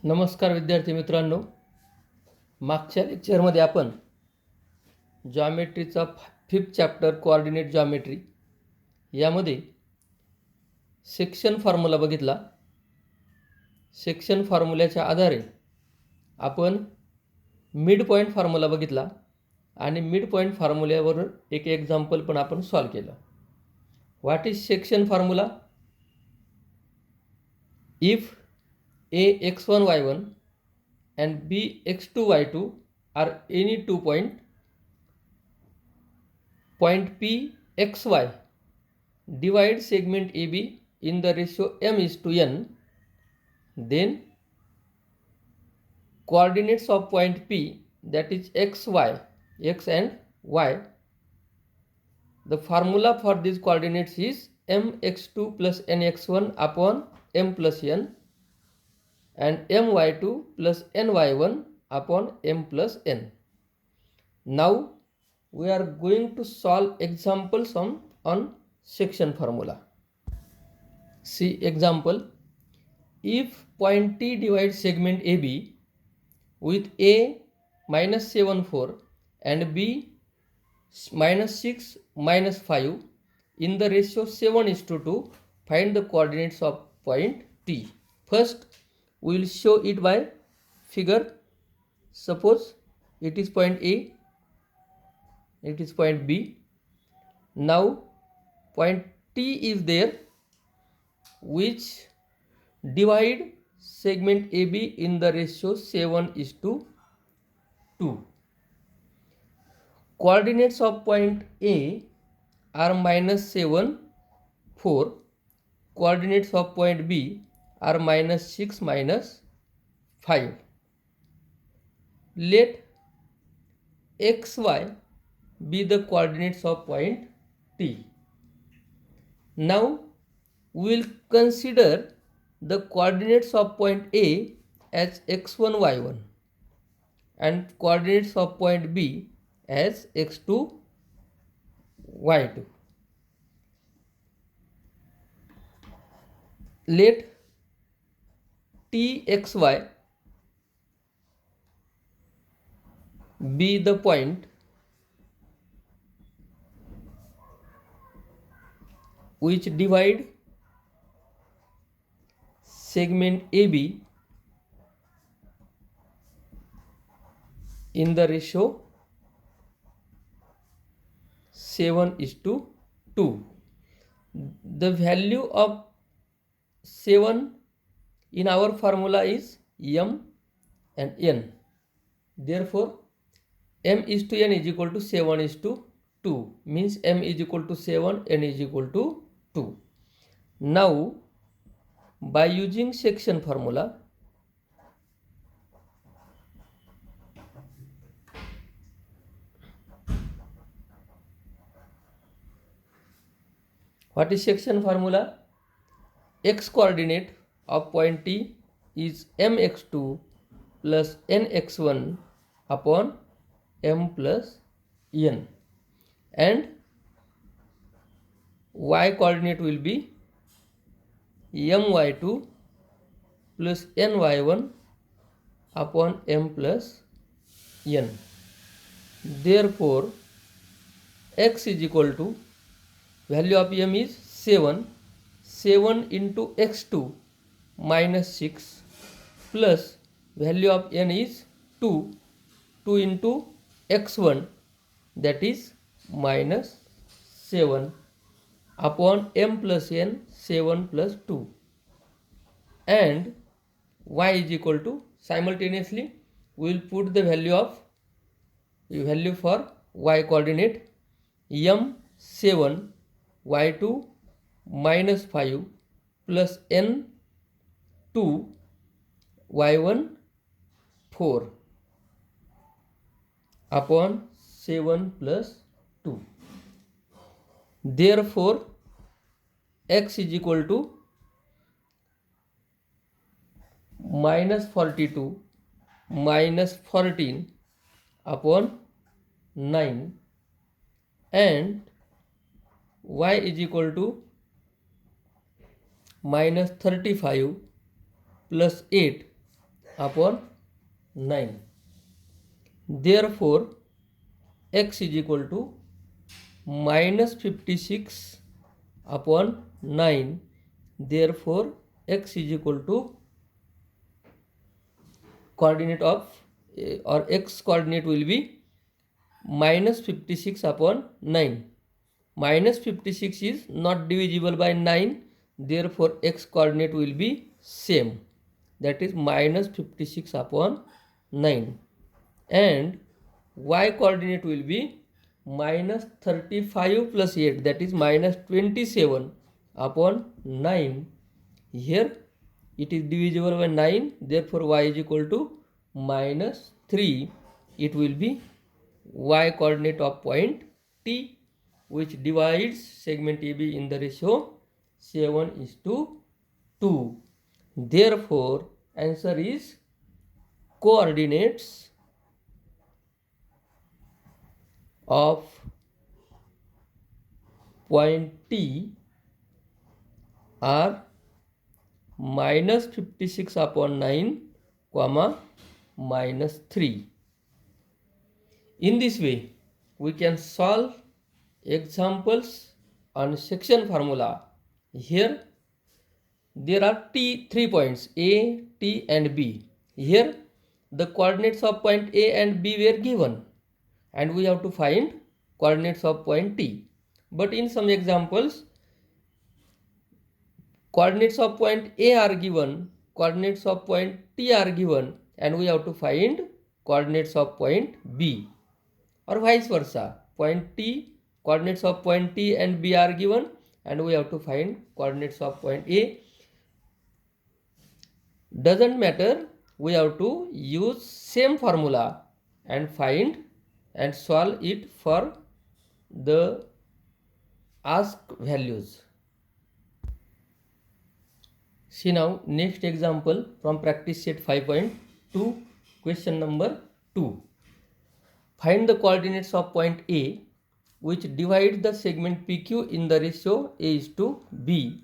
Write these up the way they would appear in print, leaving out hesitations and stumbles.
नमस्कार विद्यार्थी मित्रांनो, मागच्या लेक्चरमध्ये आपण जॉमेट्रीचा 5th चॅप्टर कोऑर्डिनेट जॉमेट्री यामध्ये सेक्शन फॉर्म्युला बघितला. सेक्शन फॉर्म्युल्याच्या आधारे आपण मिड पॉईंट फॉर्म्युला बघितला आणि मिड पॉईंट फॉर्म्युल्यावर एक एक्झाम्पल पण आपण सॉल्व केलं. What is section formula? If a x1 y1 and b x2 y2 are any 2 point p xy, divide segment AB in the ratio m is to n, then coordinates of point P, that is x and y, the formula for these coordinates is mx2 plus nx1 upon m plus n and my2 plus ny1 upon m plus n. Now we are going to solve examples on section formula. See example. If point T divides segment AB with A minus 7 4 and B minus 6 minus 5 in the ratio 7 is to 2, find the coordinates of point T. First we will show it by figure. Suppose it is point A, it is point B. Now point T is there which divide segment AB in the ratio 7 is to 2. Coordinates of point A are minus 7 4. Coordinates of point B are minus 6 minus 5. Let xy be the coordinates of point T. Now we will consider the coordinates of point A as x1 y1 and coordinates of point B as x2 y2. Let Txy be the point which divide segment AB in the ratio 7 is to 2. The value of 7 in our formula is m and n. Therefore m is to n is equal to 7 is to 2, means m is equal to 7, n is equal to 2. Now by using section formula, what is section formula? X coordinate of point T is mx2 plus nx1 upon m plus n, and y coordinate will be my2 plus ny1 upon m plus n. Therefore x is equal to, value of m is 7 into x2 minus 6 plus value of n is 2 into x1, that is minus 7 upon m plus n, 7 plus 2, and y is equal to, simultaneously we will put the value for y coordinate, m 7 y2 minus 5 plus n 2 y1 4 upon 7 plus 2. Therefore x is equal to minus 42 minus 14 upon 9, and y is equal to minus 35 plus 8 upon 9. Therefore, x is equal to minus 56 upon 9. Therefore, x is equal to coordinate of or x coordinate will be minus 56 upon 9. Minus 56 is not divisible by 9. Therefore, x coordinate will be same. That is minus 56 upon 9. And y coordinate will be minus 35 plus 8, that is minus 27 upon 9. Here it is divisible by 9, therefore y is equal to minus 3. It will be y coordinate of point T, which divides segment AB in the ratio 7:2. Therefore, answer is coordinates of point T are minus 56 upon 9, comma minus 3. In this way, we can solve examples on section formula. Here, there are three points A, T and B. Here, the coordinates of point A and B were given, and we have to find coordinates of point T. But in some examples, coordinates of point A are given, coordinates of point T are given, and we have to find coordinates of point B, or vice versa. Point T, coordinates of point T and B are given, and we have to find coordinates of point A. Doesn't matter, we have to use same formula and find and solve it for the asked values. See now next example from practice set 5.2, question number 2. Find the coordinates of point A which divide the segment PQ in the ratio A:B.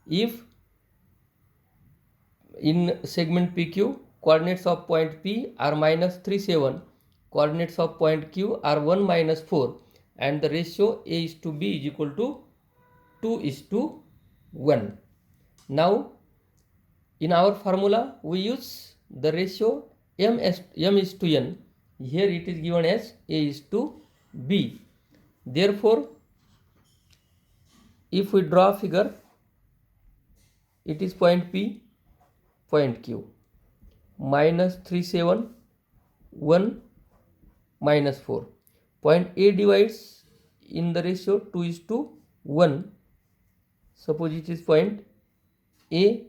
If in segment PQ, coordinates of point P are minus 3, 7, coordinates of point Q are 1, minus 4, and the ratio A:B is equal to 2:1. Now, in our formula, we use the ratio m::n. Here it is given as A::B. Therefore, if we draw a figure, it is point P, point Q, minus 3, 7, 1, minus 4. Point A divides in the ratio 2:1. Suppose it is point A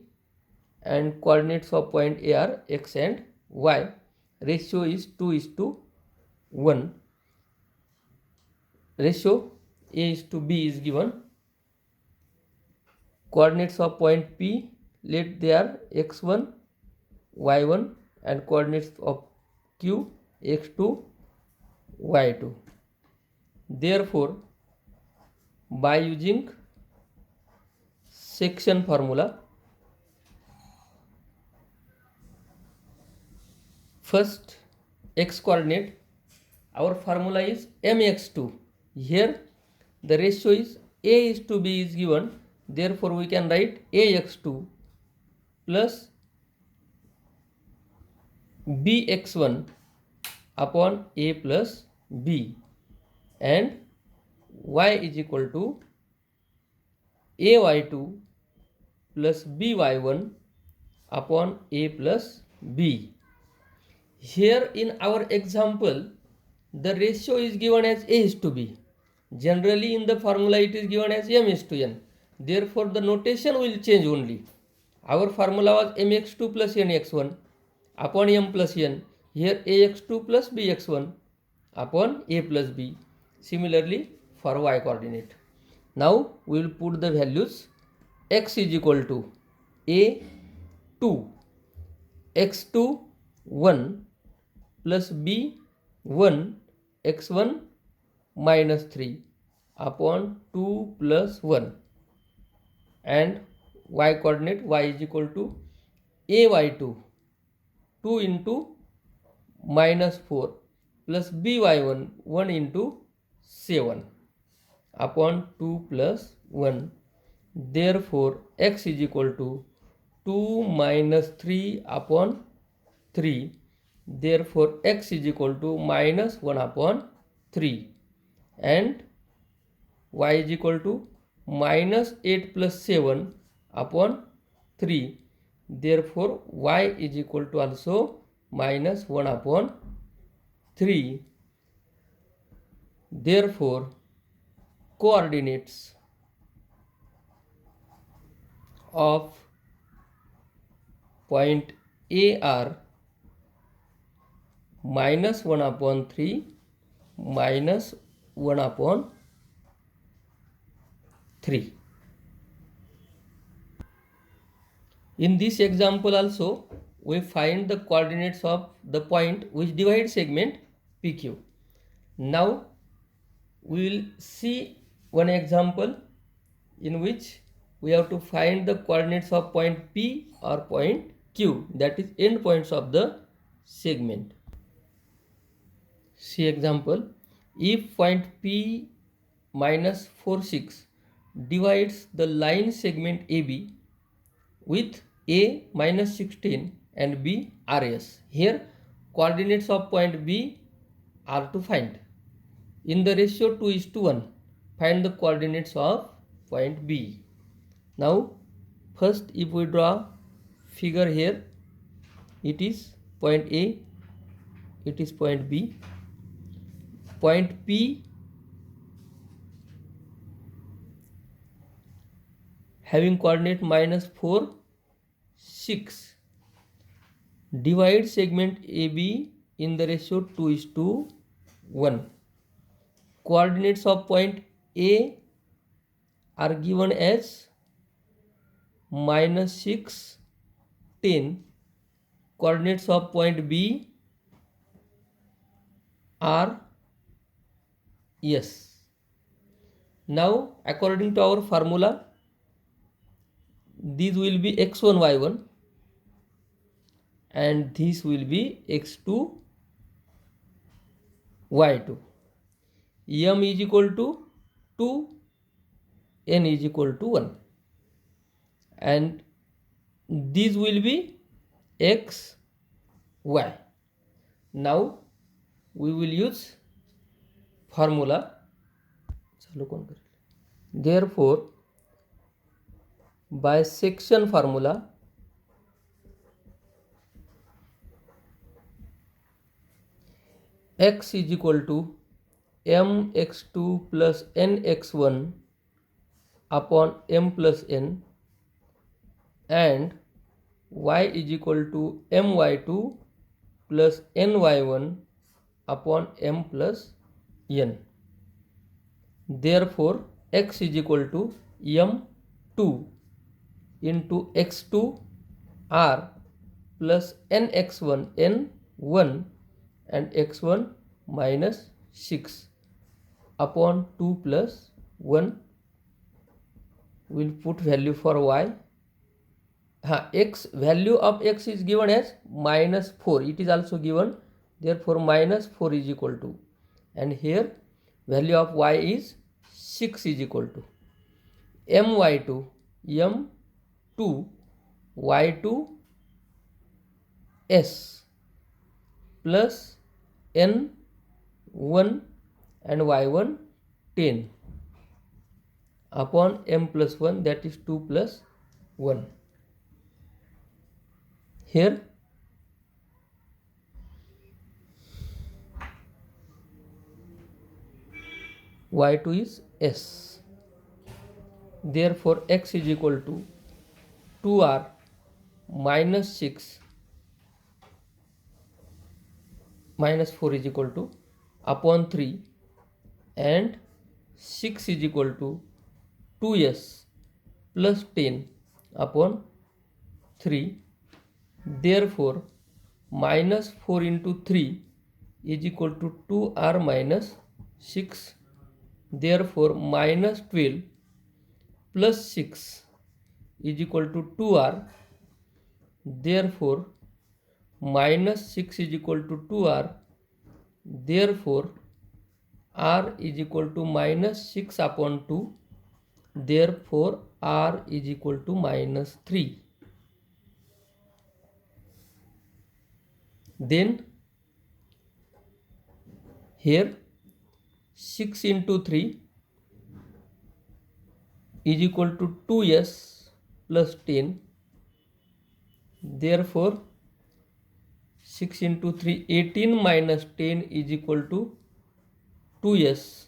and coordinates of point A are x and y. Ratio is 2:1. Ratio A::B is given. Coordinates of point P, let they are x1, y1, and coordinates of Q x2, y2. Therefore, by using section formula, first x coordinate, our formula is mx2. Here the ratio is A::B is given, therefore we can write ax2 plus bx1 upon a plus b, and y is equal to ay2 plus by1 upon a plus b. Here in our example, the ratio is given as A::B. Generally in the formula it is given as m::n. Therefore the notation will change only. Our formula was mx2 plus nx1 upon m plus n. Here ax2 plus bx1 upon a plus b. Similarly for y coordinate. Now we will put the values. X is equal to a 2, x2 1 plus b 1, x1 minus 3 upon 2 plus 1, and y coordinate y is equal to ay2 2 into minus 4 plus by1 1 into 7 upon 2 plus 1. Therefore x is equal to 2 minus 3 upon 3. Therefore x is equal to minus 1 upon 3, and y is equal to minus 8 plus 7 upon 3. Therefore y is equal to also minus 1 upon 3. Therefore coordinates of point A are minus 1 upon 3, minus 1 upon 3. In this example also, we find the coordinates of the point which divide segment PQ. Now we will see one example in which we have to find the coordinates of point P or point Q, that is end points of the segment. See example. If point P minus 4 6 divides the line segment AB with A minus 16 and B RS, here coordinates of point B are to find. In the ratio 2:1, find the coordinates of point B. Now first, if we draw figure here, it is point A, it is point B. Point P having coordinate minus 4 6 divide segment AB in the ratio 2:1. Coordinates of point A are given as minus 6 10. Coordinates of point B are yes. Now according to our formula, these will be x1 y1 and this will be x2 y2. M is equal to 2, n is equal to 1, and these will be x y. Now we will use formula. Therefore by section formula, x is equal to mx2 plus nx1 upon m plus n, and y is equal to my2 plus ny1 upon m plus n. Therefore x is equal to m2 into x2 r plus nx1 n1 and x1 minus 6 upon 2 plus 1. We'll put value for y. X, value of x is given as minus 4. It is also given. Therefore minus 4 is equal to, and here value of y is 6 is equal to my2 m2 y2 s plus n1 and y1 10 upon m plus 1, that is 2 plus 1. Here y2 is s. Therefore x is equal to 2r minus 6 minus 4 is equal to upon 3, and 6 is equal to 2s plus 10 upon 3. Therefore minus 4 into 3 is equal to 2r minus 6. Therefore minus 12 plus 6 is equal to 2r. Therefore minus 6 is equal to 2r. Therefore, r is equal to minus 6 upon 2. Therefore, r is equal to minus 3. Then here 6 into 3 is equal to 2s plus 10. Therefore, 6 into 3, 18 minus 10 is equal to 2s.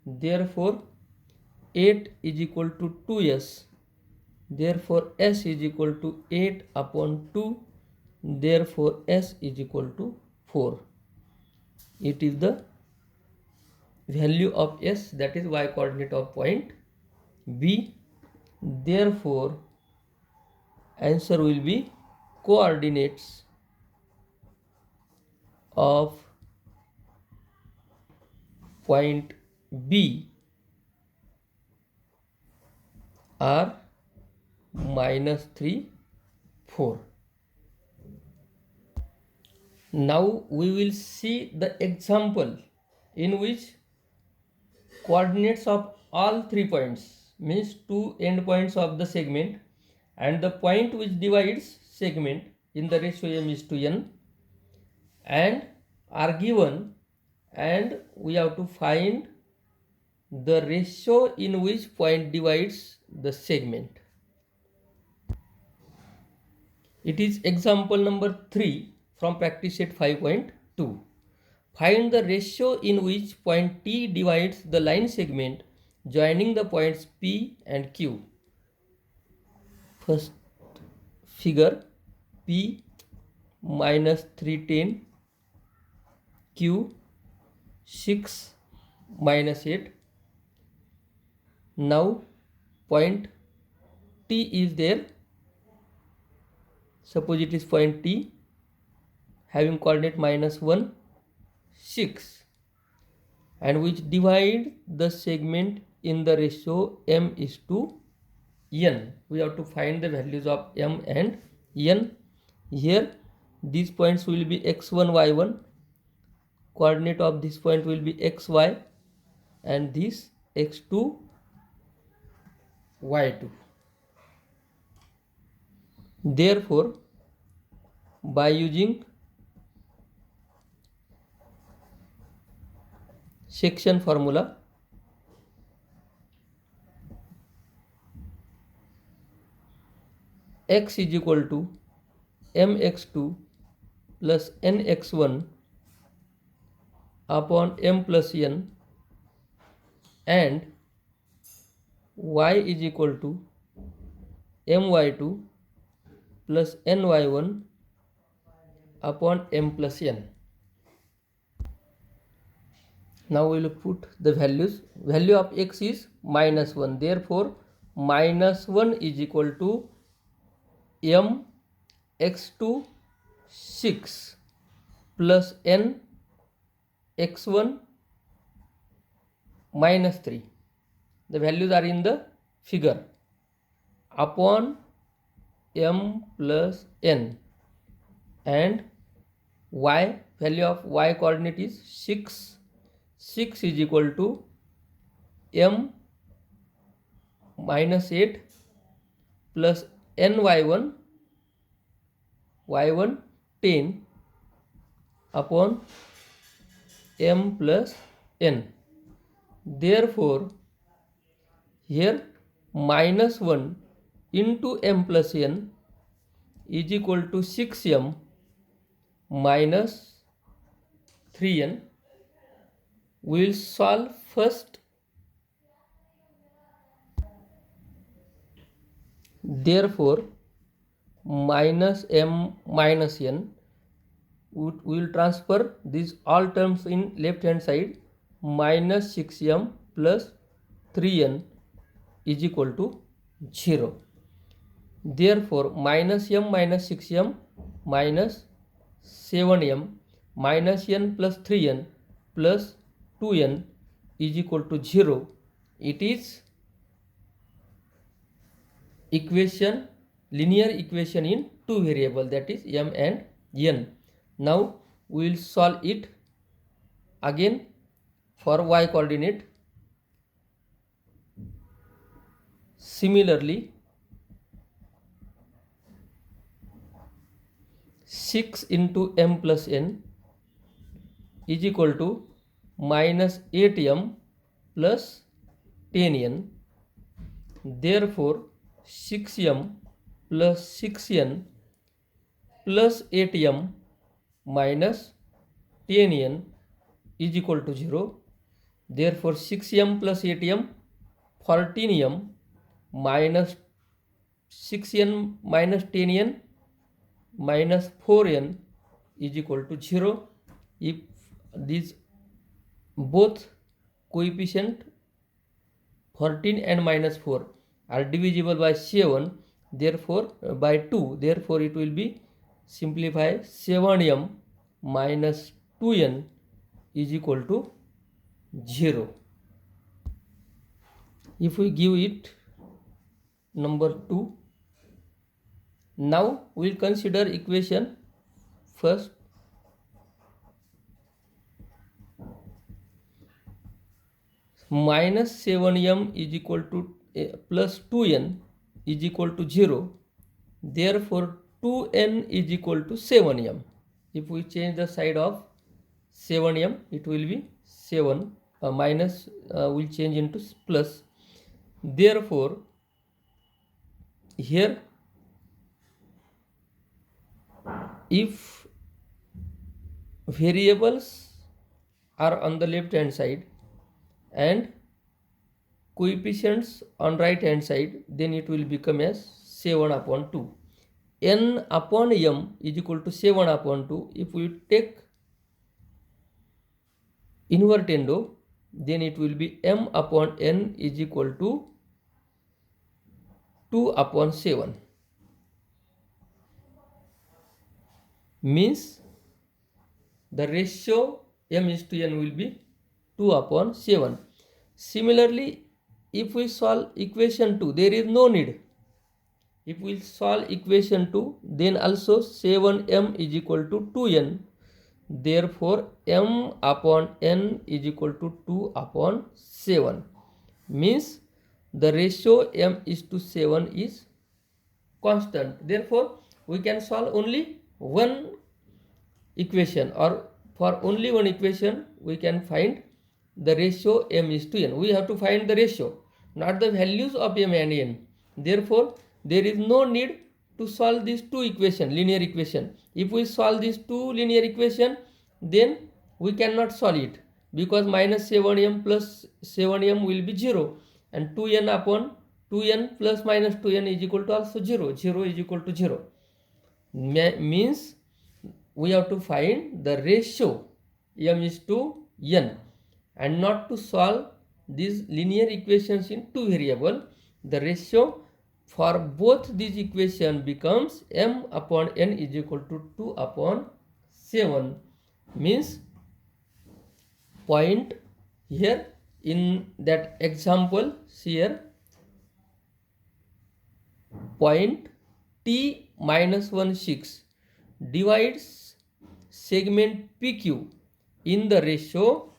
Therefore, 8 is equal to 2s. Therefore, s is equal to 8 upon 2. Therefore, s is equal to 4. It is the value of s, that is y coordinate of point B. Therefore, answer will be coordinates of point B are minus 3, 4. Now we will see the example in which coordinates of all 3 points, means 2 endpoints of the segment, and the point which divides segment in the ratio m is to n, and are given, and we have to find the ratio in which point divides the segment. It is example number 3 from practice set 5.2. Find the ratio in which point T divides the line segment joining the points P and Q. First figure, P minus 310, Q 6 minus 8. Now point T is there. Suppose it is point T having coordinate minus 1, 6, and which divide the segment in the ratio m is to n. We have to find the values of m and n. Here these points will be x1, y1, coordinate of this point will be xy, and this x2, y2. Therefore, by using section formula, x is equal to mx2 plus nx1 upon m plus n, and y is equal to my2 plus ny1 upon m plus n. Now we will put the values. Value of x is minus 1. Therefore, minus 1 is equal to m x2 6 plus n x1 minus 3. The values are in the figure, upon m plus n, and y, value of y coordinate is 6. 6 is equal to m minus 8 plus ny1 y1 10 upon m plus n. Therefore, here minus 1 into m plus n is equal to 6m minus 3n. We will solve first. Therefore, minus m minus n, we will transfer these all terms in left hand side. Minus 6m plus 3n is equal to 0. Therefore, minus m minus 6m minus 7m minus n plus 3n plus 2n is equal to 0. It is equation, linear equation in two variable, that is m and n. Now we will solve it again for y coordinate. Similarly, 6 into m plus n is equal to minus 8m plus 10n. Therefore, 6m plus 6n plus 8m minus 10n is equal to 0. Therefore, 6m plus 8m 14m minus 6n minus 10n minus 4n is equal to 0. If these both coefficient 14 and minus 4 are divisible by 7, therefore by 2, therefore it will be simplify 7m minus 2n is equal to 0. If we give it number 2, now we will consider equation first. Minus 7m is equal to plus 2n is equal to 0. Therefore, 2n is equal to 7m. If we change the side of 7m, it will be 7 minus will change into plus. Therefore, here if variables are on the left hand side and coefficients on right hand side, then it will become as 7 upon 2. N upon m is equal to 7 upon 2. If we take invertendo, then it will be m upon n is equal to 2 upon 7. Means the ratio m is to n will be 2 upon 7. Similarly, if we solve equation 2, there is no need. If we solve equation 2, then also 7m is equal to 2n. Therefore, m upon n is equal to 2 upon 7. Means the ratio m is to 7 is constant. Therefore, we can solve only one equation, or for only one equation we can find the ratio m is to n. We have to find the ratio, not the values of m and n. Therefore, there is no need to solve these two equation, linear equation. If we solve these two linear equation, then we cannot solve it, because minus 7m plus 7m will be 0, and 2n upon 2n plus minus 2n is equal to also 0. 0 is equal to 0. Means we have to find the ratio m is to n, and not to solve these linear equations in two variable. The ratio for both these equation becomes m upon n is equal to 2 upon 7. Means point here in that example, here point t minus 1 6 divides segment PQ in the ratio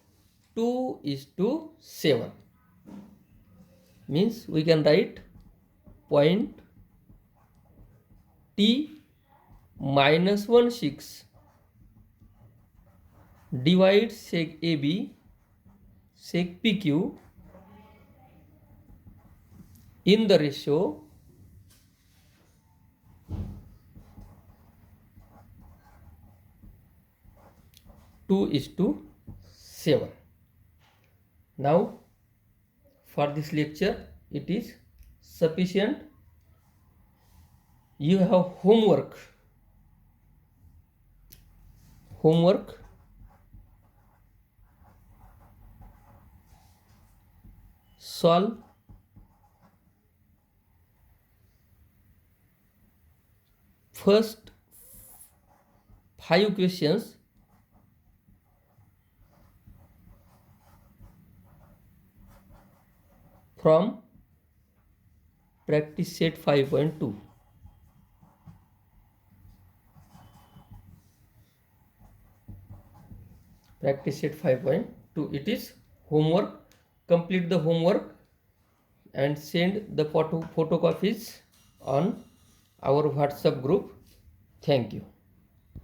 2 is to 7. Means we can write point T minus 1 6 divides seg AB seg PQ in the ratio 2 is to 7. Now, for this lecture, it is sufficient. You have homework. Solve first 5 questions from practice set 5.2. practice set 5.2. It is homework. Complete the homework and send the photocopies on our WhatsApp group. Thank you.